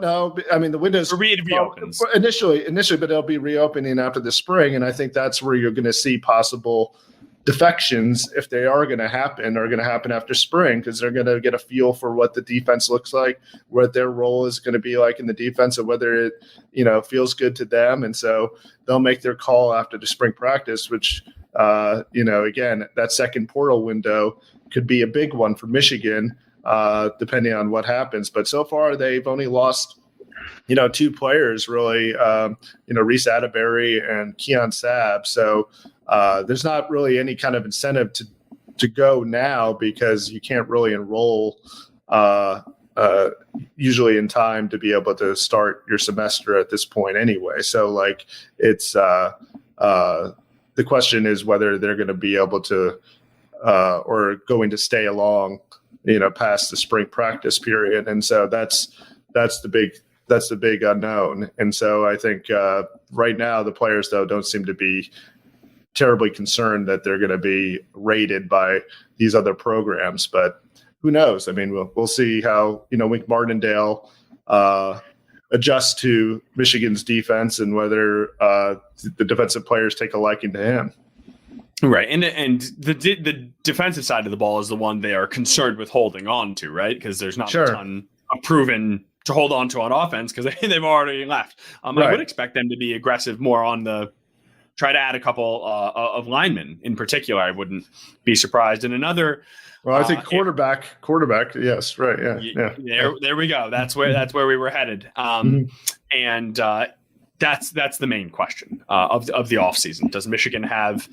no. I mean, the window's reopens initially, but it'll be reopening after the spring, and I think that's where you're going to see possible defections, if they are going to happen after spring, because they're going to get a feel for what the defense looks like, what their role is going to be like in the defense, and whether it feels good to them, and so they'll make their call after the spring practice, which again, that second portal window could be a big one for Michigan. Depending on what happens. But so far, they've only lost, two players, really, Reese Atterbury and Keon Sabb. So there's not really any kind of incentive to go now, because you can't really enroll usually in time to be able to start your semester at this point anyway. So, it's the question is whether they're going to be able to or going to stay along past the spring practice period. And so that's the big unknown. And so I think right now the players, though, don't seem to be terribly concerned that they're going to be rated by these other programs, but who knows? I mean, we'll see how, Wink Martindale adjusts to Michigan's defense and whether the defensive players take a liking to him. Right, and the defensive side of the ball is the one they are concerned with holding on to, right? Because there's not a ton of proven to hold on to on offense because they've already left. Right. I would expect them to be aggressive more on try to add a couple of linemen in particular. I wouldn't be surprised. And another, I think quarterback. Yes, right, yeah. There we go. That's where we were headed. And that's the main question of the offseason. Does Michigan have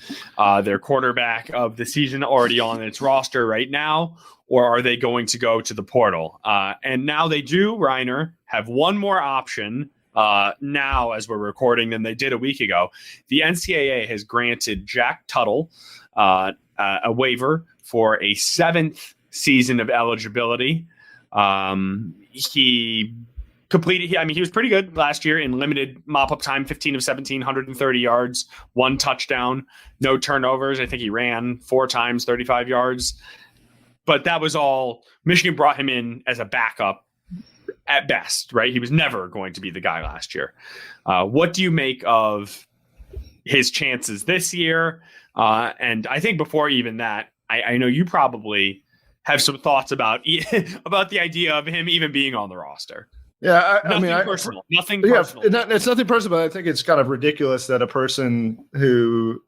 their quarterback of the season already on its roster right now, or are they going to go to the portal? And now they do, Reiner, have one more option now as we're recording than they did a week ago. The NCAA has granted Jack Tuttle a waiver for a 7th season of eligibility. He was pretty good last year in limited mop-up time, 15 of 17, 130 yards, 1 touchdown, no turnovers. I think he ran 4 times, 35 yards. But that was all. Michigan brought him in as a backup at best, right? He was never going to be the guy last year. What do you make of his chances this year? And I think before even that, I know you probably have some thoughts about the idea of him even being on the roster. Yeah, Nothing personal. It's nothing personal, but I think it's kind of ridiculous that a person who,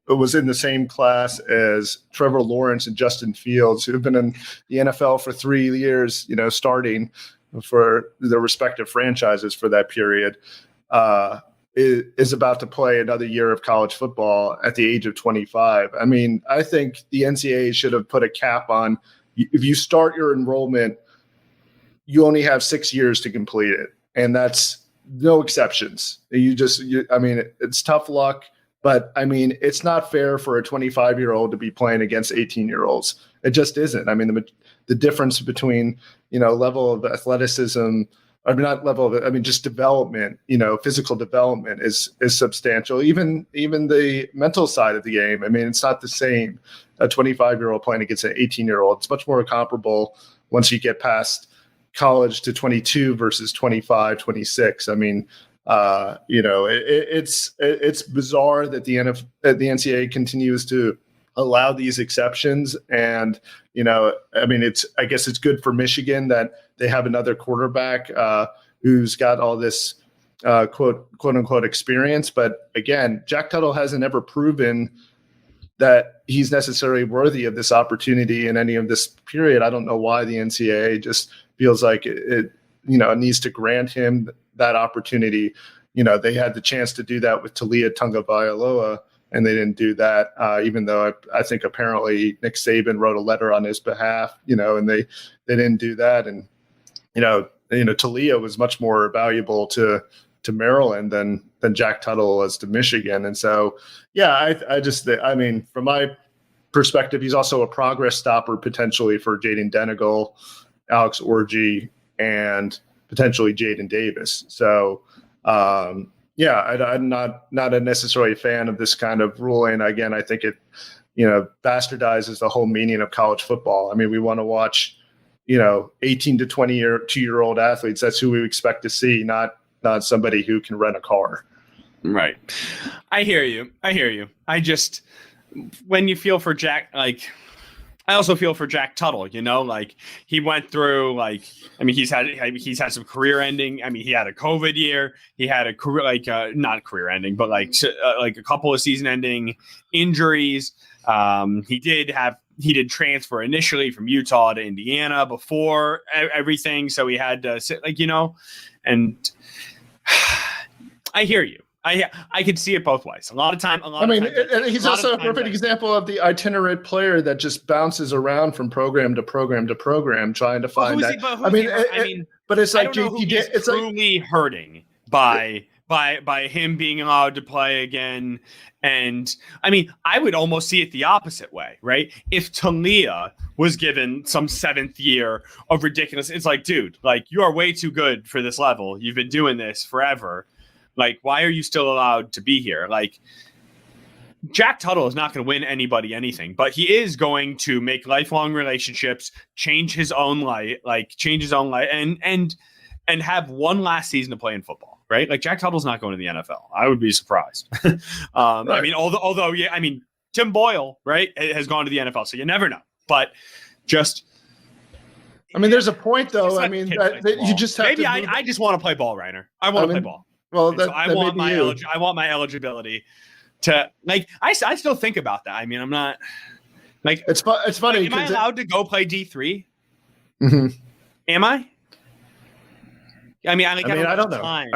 was in the same class as Trevor Lawrence and Justin Fields, who have been in the NFL for 3 years, starting for their respective franchises for that period, is about to play another year of college football at the age of 25. I mean, I think the NCAA should have put a cap on, if you start your enrollment, you only have 6 years to complete it. And that's no exceptions. I mean, it's tough luck, but I mean, it's not fair for a 25-year-old to be playing against 18-year-olds. It just isn't. I mean, the difference between, level of athleticism, just development, physical development is substantial. Even the mental side of the game. I mean, it's not the same. A 25-year-old playing against an 18-year-old. It's much more comparable once you get past college to 22 versus 25, 26. I mean, it's bizarre that the NCAA continues to allow these exceptions. And, I guess it's good for Michigan that they have another quarterback who's got all this quote unquote experience. But again, Jack Tuttle hasn't ever proven that he's necessarily worthy of this opportunity in any of this period. I don't know why the NCAA just feels like it needs to grant him that opportunity. They had the chance to do that with Talia Tagovailoa, and they didn't do that, even though I think apparently Nick Saban wrote a letter on his behalf, and they didn't do that. And, Talia was much more valuable to Maryland than Jack Tuttle was to Michigan. And so, yeah, I mean, from my perspective, he's also a progress stopper potentially for Jaden Denegal, Alex Orji, and potentially Jaden Davis. So, I'm not a necessarily fan of this kind of ruling. Again, I think it, bastardizes the whole meaning of college football. I mean, we want to watch, 18 to 22-year-old athletes. That's who we expect to see, not somebody who can rent a car. Right. I hear you. I just, when you feel for Jack, I also feel for Jack Tuttle, he went through, he's had some career ending. I mean, he had a COVID year. He had a career, not career ending, but a couple of season ending injuries. He did transfer initially from Utah to Indiana before everything. So he had to sit, and I hear you. I could see it both ways. He's also a perfect example of the itinerant player that just bounces around from program to program to program, trying to find that. But it's like it's truly hurting by him being allowed to play again. And I mean, I would almost see it the opposite way, right? If Talia was given some 7th year of ridiculous, it's like, dude, you are way too good for this level. You've been doing this forever. Why are you still allowed to be here? Jack Tuttle is not going to win anybody anything, but he is going to make lifelong relationships, change his own life, and have one last season to play in football, right? Jack Tuttle's not going to the NFL. I would be surprised. Right. I mean, although, Tim Boyle, right, has gone to the NFL, so you never know. But just, there's a point though. You just have maybe I just want to play ball, Reiner. I want to play ball. Well, so I want my eligibility to I still think about that. I mean, I'm not it's funny. Am I allowed to go play D3? Mm-hmm. Am I? I mean, I don't know. Time.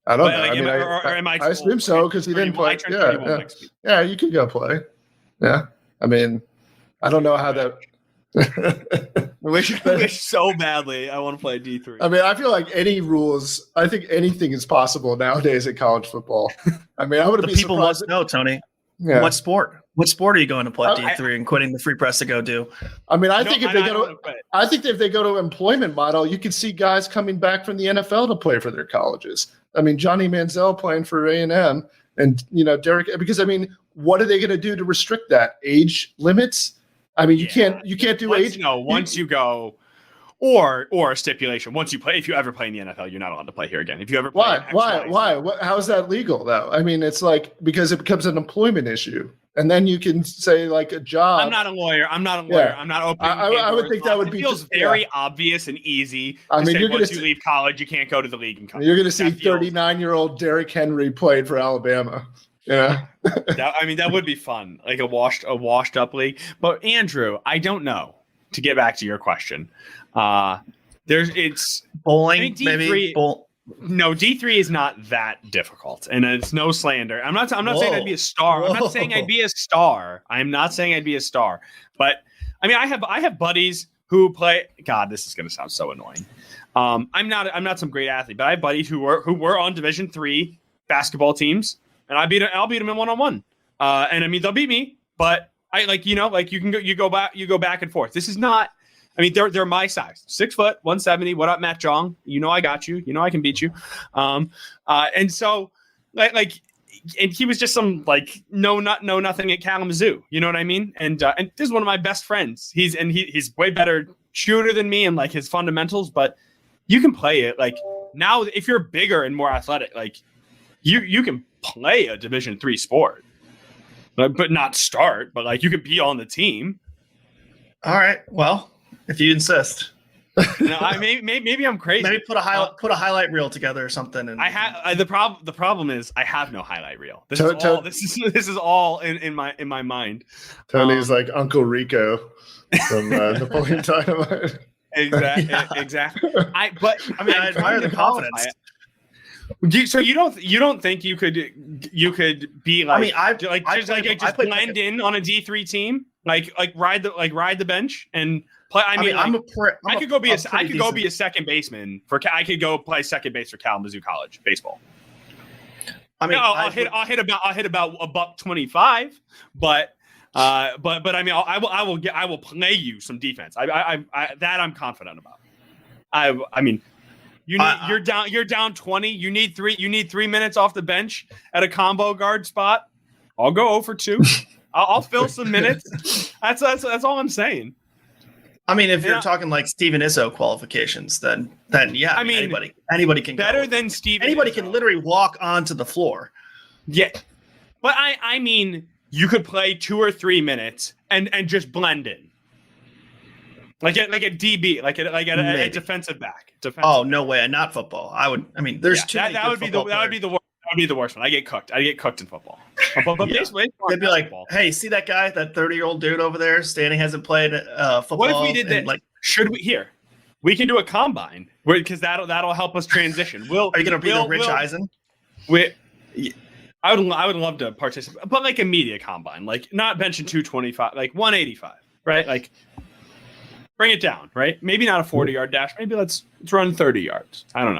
I don't know. I assume so because he didn't play. Yeah, you could go play. Yeah, I mean, I don't know how that. I wish so badly. I want to play D3. I feel like I think anything is possible nowadays in college football. I would be people surprised. Must know, Tony. Yeah. What sport? What sport are you going to play D3 and quitting the Free Press to go do? I think if they go to employment model, you could see guys coming back from the NFL to play for their colleges. Johnny Manziel playing for A&M and Derek, because what are they going to do to restrict that? Age limits? You can't do age. No, once you go, or a stipulation. Once you play, if you ever play in the NFL, you're not allowed to play here again. If you ever play, why? How is that legal though? It's because it becomes an employment issue, and then you can say a job. I'm not a lawyer. I'm not opening. I would think that would be feels very obvious and easy. Once you leave college, you can't go to the league and college. You're going to see 39-year-old Derrick Henry playing for Alabama. Yeah. That would be fun, a washed up league. But Andrew, I don't know. To get back to your question, it's bowling, maybe No, D3 is not that difficult, and it's no slander. I'm not saying I'd be a star. I'm not saying I'd be a star. I'm not saying I'd be a star. But I mean, I have buddies who play. God, this is going to sound so annoying. I'm not some great athlete, but I have buddies who were on Division III basketball teams, and I'll beat them in one-on-one. And I mean, they'll beat me, but you go back and forth. This is not. I mean, they're my size, 6 foot, 170. What up, Matt Jong? You know I got you. You know I can beat you. And so, and he was just some know nothing at Kalamazoo. You know what I mean? And this is one of my best friends. He's way better shooter than me and like his fundamentals, but you can play it. Like now, if you're bigger and more athletic, like you can play a Division III sport, but not start. But like you could be on the team. All right. Well. If you insist. No, maybe I'm crazy. Maybe put a highlight reel together or something. And I have the problem is I have no highlight reel. This is all in my mind. Tony's like Uncle Rico from Napoleon Dynamite. Exactly. I admire the confidence. So you don't think you could be like? I mean, just blend in on a D3 team, like ride the bench and. I could go be a second baseman I could go play second base for Kalamazoo College baseball. I mean, I'll hit about a $125, but I mean, I will play you some defense. That I'm confident about. I mean, you're down 20. You need 3 minutes off the bench at a combo guard spot. I'll go 0 for 2. I'll fill some minutes. That's all I'm saying. I mean, if you're talking like Steven Izzo qualifications, then yeah. I mean, anybody can better than Steven. Anybody Izzo. Can literally walk onto the floor. Yeah, but I mean, you could play 2 or 3 minutes and just blend in, like a DB, like a defensive back. No way, not football. I mean, there's too many. That would be the worst. That would be the worst one. I get cooked in football. But basically, they'd be like, "Hey, see that guy, that 30-year-old dude over there standing, hasn't played football." What if we did that? Like, should we here? We can do a combine because that'll help us transition. Are you going to be the Rich Eisen? I would love to participate, but like a media combine, like not benching 225, like 185, right? Like bring it down, right? Maybe not a 40-yard dash. Maybe let's run 30 yards. I don't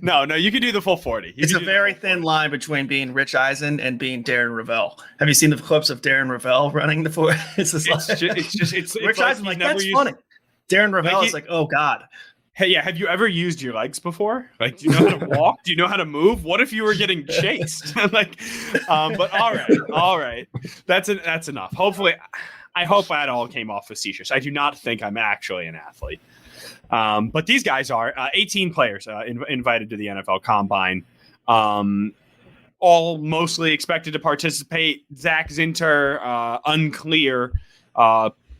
know. No, you can do the full 40. It's a very thin line between being Rich Eisen and being Darren Ravel. Have you seen the clips of Darren Ravel running the 40? It's Rich Eisen, like that's funny. Darren Ravel is like, oh God. Hey, yeah. Have you ever used your legs before? Like, do you know how to walk? Do you know how to move? What if you were getting chased? But all right. That's enough. Hopefully, I hope that all came off facetious. I do not think I'm actually an athlete. But these guys are 18 players invited to the NFL Combine. All mostly expected to participate. Zach Zinter, unclear.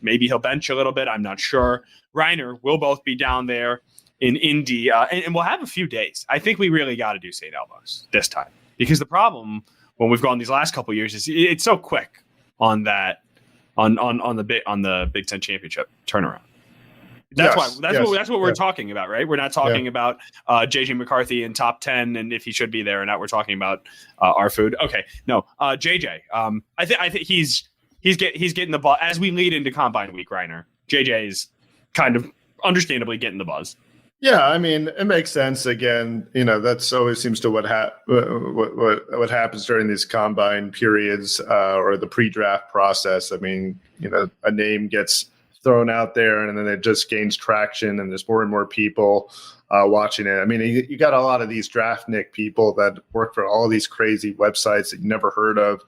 Maybe he'll bench a little bit. I'm not sure. Reiner will both be down there in Indy. And we'll have a few days. I think we really got to do St. Elmo's this time. Because the problem when we've gone these last couple of years is it's so quick on that. On the Big Ten championship turnaround. That's what we're talking about, right? We're not talking about JJ McCarthy in top 10 and if he should be there or not. We're talking about our food. Okay, no, JJ. I think he's getting the ball as we lead into Combine Week. Reiner, JJ is kind of understandably getting the buzz. Yeah, I mean, it makes sense. Again, that's always seems to what happens during these combine periods or the pre-draft process. I mean, a name gets thrown out there and then it just gains traction and there's more and more people watching it. I mean, you got a lot of these draftnik people that work for all these crazy websites that you never heard of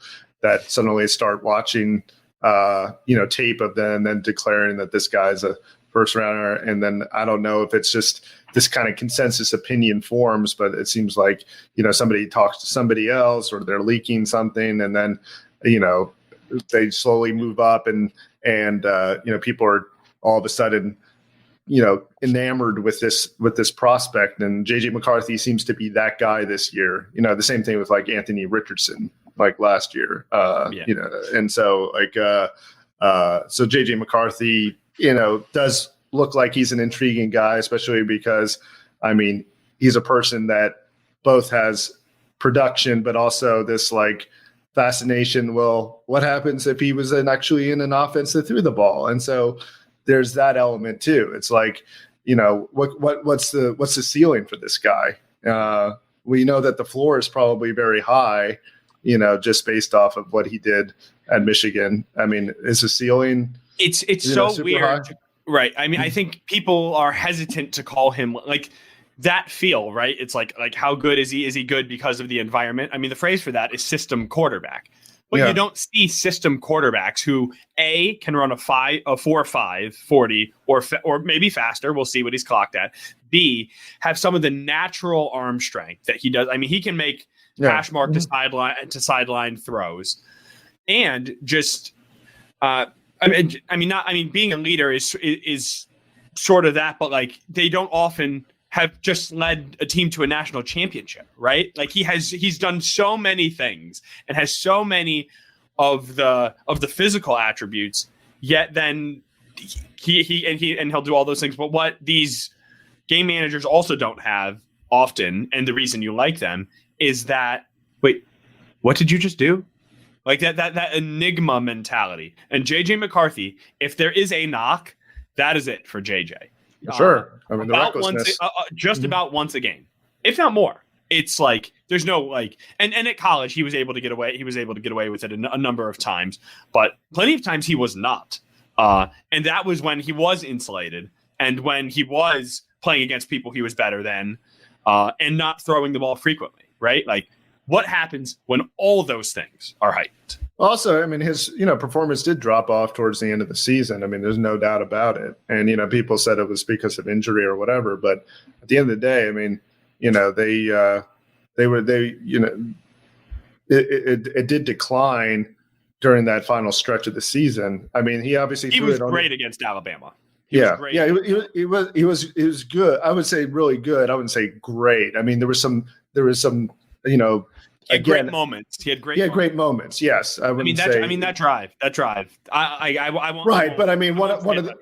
that suddenly start watching, tape of them and then declaring that this guy's a first rounder. And then I don't know if it's just this kind of consensus opinion forms, but it seems like, somebody talks to somebody else or they're leaking something and then, they slowly move up and people are all of a sudden, enamored with this prospect. And JJ McCarthy seems to be that guy this year. The same thing with like Anthony Richardson, like last year, and so so JJ McCarthy, does look like he's an intriguing guy, especially because, I mean, he's a person that both has production, but also this like fascination. Well, what happens if he was actually in an offense that threw the ball? And so there's that element too. It's like, what's the ceiling for this guy? We know that the floor is probably very high, just based off of what he did at Michigan. I mean, is the ceiling? It's so weird, high? Right? I mean, I think people are hesitant to call him like that feel, right? It's like how good is he? Is he good because of the environment? I mean, the phrase for that is system quarterback. But you don't see system quarterbacks who can run a 4.5 40 or maybe faster. We'll see what he's clocked at. B, have some of the natural arm strength that he does. I mean, he can make hash mark to sideline throws, and just being a leader is sort of that, but like they don't often have just led a team to a national championship, right? Like he's done so many things and has so many of the physical attributes, yet then he'll do all those things. But what these game managers also don't have often, and the reason you like them, is that, wait, what did you just do? Like that enigma mentality. And JJ McCarthy, if there is a knock, that is it for JJ. Sure. I mean, the recklessness. About once a game, if not more. It's like there's no like, and at college he was able to get away. He was able to get away with it a number of times, but plenty of times he was not. And that was when he was insulated, and when he was playing against people he was better than, and not throwing the ball frequently. Right? Like, what happens when all those things are heightened? Also, I mean, his performance did drop off towards the end of the season. I mean, there's no doubt about it. And people said it was because of injury or whatever. But at the end of the day, I mean, it did decline during that final stretch of the season. I mean, he obviously was great against Alabama. He was good. I would say really good. I wouldn't say great. I mean, there was some. He had great moments. He had great moments. Yes, I mean that drive. I won't. Right, but I mean one of the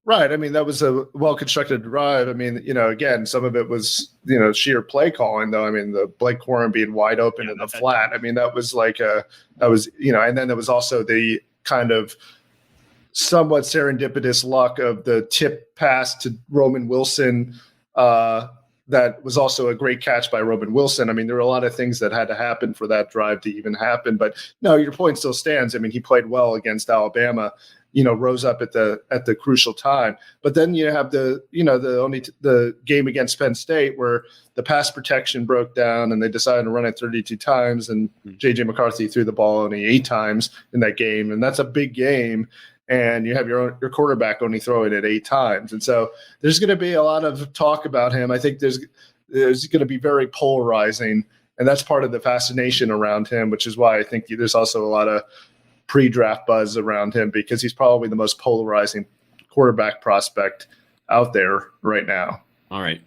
right. I mean that was a well constructed drive. I mean again some of it was sheer play calling though. I mean the Blake Corum being wide open in the flat. I mean that was and then there was also the kind of somewhat serendipitous luck of the tip pass to Roman Wilson. That was also a great catch by Roman Wilson. I mean, there were a lot of things that had to happen for that drive to even happen. But no, your point still stands. I mean, he played well against Alabama. Rose up at the crucial time. But then you have the game against Penn State where the pass protection broke down and they decided to run it 32 times, and JJ McCarthy threw the ball only 8 times in that game, and that's a big game. And you have your quarterback only throwing it 8 times. And so there's going to be a lot of talk about him. I think there's going to be very polarizing, and that's part of the fascination around him, which is why I think there's also a lot of pre-draft buzz around him, because he's probably the most polarizing quarterback prospect out there right now. All right.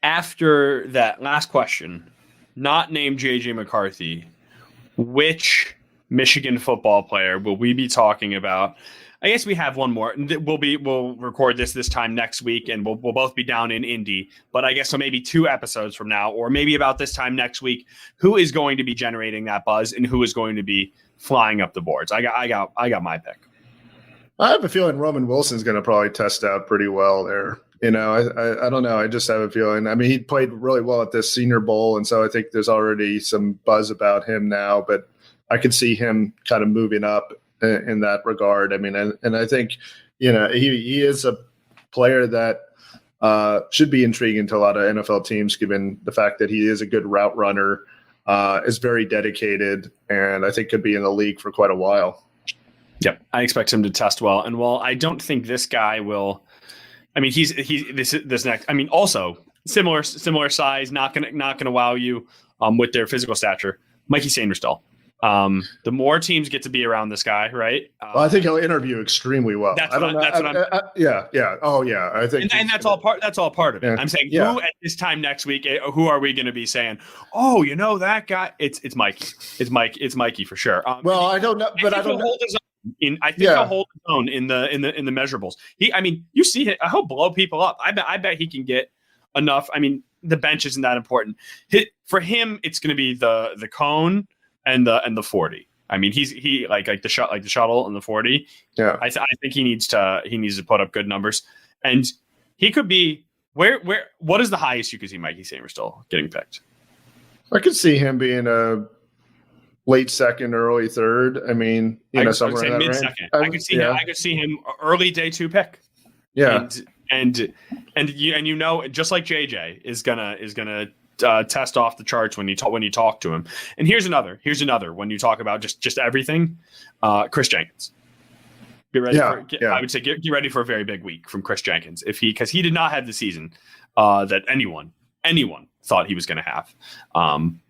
After that last question, not named JJ McCarthy, which Michigan football player will we be talking about? I guess we have one more. We'll record this time next week, and we'll both be down in Indy. But I guess so maybe 2 episodes from now, or maybe about this time next week, who is going to be generating that buzz and who is going to be flying up the boards? I got my pick. I have a feeling Roman Wilson's going to probably test out pretty well there. I don't know. I just have a feeling. I mean, he played really well at this Senior Bowl, and so I think there's already some buzz about him now. But I could see him kind of moving up in that regard. I mean, and I think, he is a player that should be intriguing to a lot of NFL teams, given the fact that he is a good route runner, is very dedicated, and I think could be in the league for quite a while. Yep. I expect him to test well. And while I don't think this guy will, I mean, he's this next, I mean, also similar size, not gonna wow you with their physical stature, Mikey Sainristil. The more teams get to be around this guy, right? Well, I think he'll interview extremely well. Yeah. Oh, yeah. I think, and that's all part of it. Yeah. I'm saying, who at this time next week, who are we going to be saying? Oh, that guy. It's Mikey. It's Mikey for sure. Well, I don't know, but I don't know. I think he'll hold his own in the measurables. You see it. He'll blow people up. I bet he can get enough. I mean, the bench isn't that important. For him, it's going to be the cone and the 40. I mean, he like the shuttle and the 40. Yeah, I think he needs to put up good numbers, and he could be what is the highest you could see Mikey Sainristil getting picked? I could see him being a late second, early third. I mean, somewhere in that range. Mid-second. I could see him early day 2 pick. Yeah, and just like JJ is gonna test off the charts when you talk to him. And here's another when you talk about just everything. Chris Jenkins. Get ready. I would say get ready for a very big week from Chris Jenkins because he did not have the season that anyone thought he was going to have.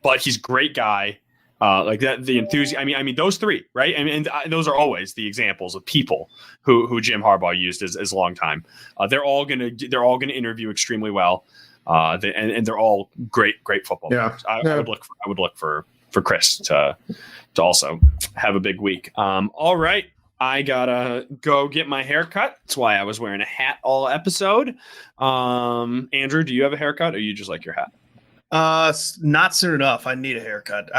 But he's a great guy. Like that, the enthusiasm. I mean, those three, right? I mean, and those are always the examples of people who Jim Harbaugh used as long time. They're all gonna interview extremely well, and they're all great football players. I would look for Chris to also have a big week. All right, I gotta go get my hair cut. That's why I was wearing a hat all episode. Andrew, do you have a haircut, or you just like your hat? Not soon enough. I need a haircut.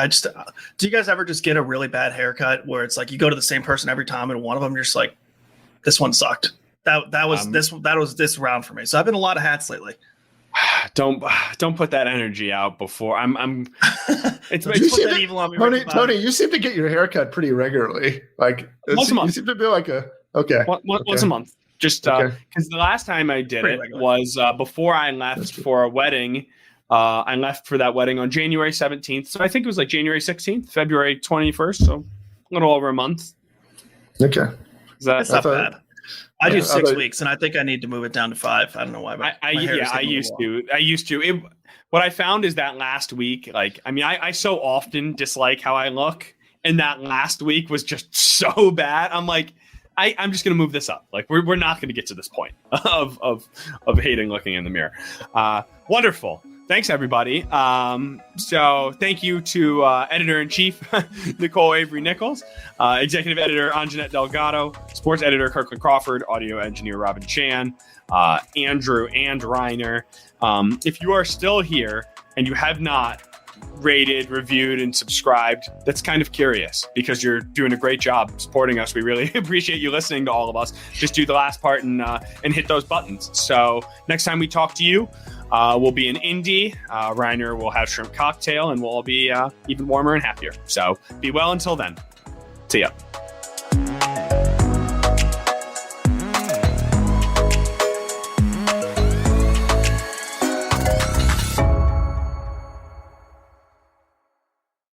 Do you guys ever just get a really bad haircut where it's like you go to the same person every time and one of them you're just like, this one sucked. That was this round for me. So I've been a lot of hats lately. Don't put that energy out before I'm it's put that evil on me. Tony, you seem to get your haircut pretty regularly. Like once a month. You seem to be like once a month. Just because the last time I did it was before I left for a wedding. I left for that wedding on January 17th. So I think it was like January 16th, February 21st. So a little over a month. Okay. That's not bad. I do 6 weeks, and I think I need to move it down to 5. I don't know why. But I used to. What I found is that last week, I so often dislike how I look. And that last week was just so bad. I'm like, I'm just going to move this up. Like we're not going to get to this point of hating looking in the mirror. Wonderful. Thanks, everybody. So thank you to Editor-in-Chief Nicole Avery Nichols, Executive Editor Anjanette Delgado, Sports Editor Kirkland Crawford, Audio Engineer Robin Chan, Andrew and Reiner. If you are still here and you have not rated, reviewed, and subscribed, that's kind of curious because you're doing a great job supporting us. We really appreciate you listening to all of us. Just do the last part and hit those buttons. So next time we talk to you, we'll be in Indy. Reiner will have shrimp cocktail, and we'll all be even warmer and happier. So be well until then. See ya.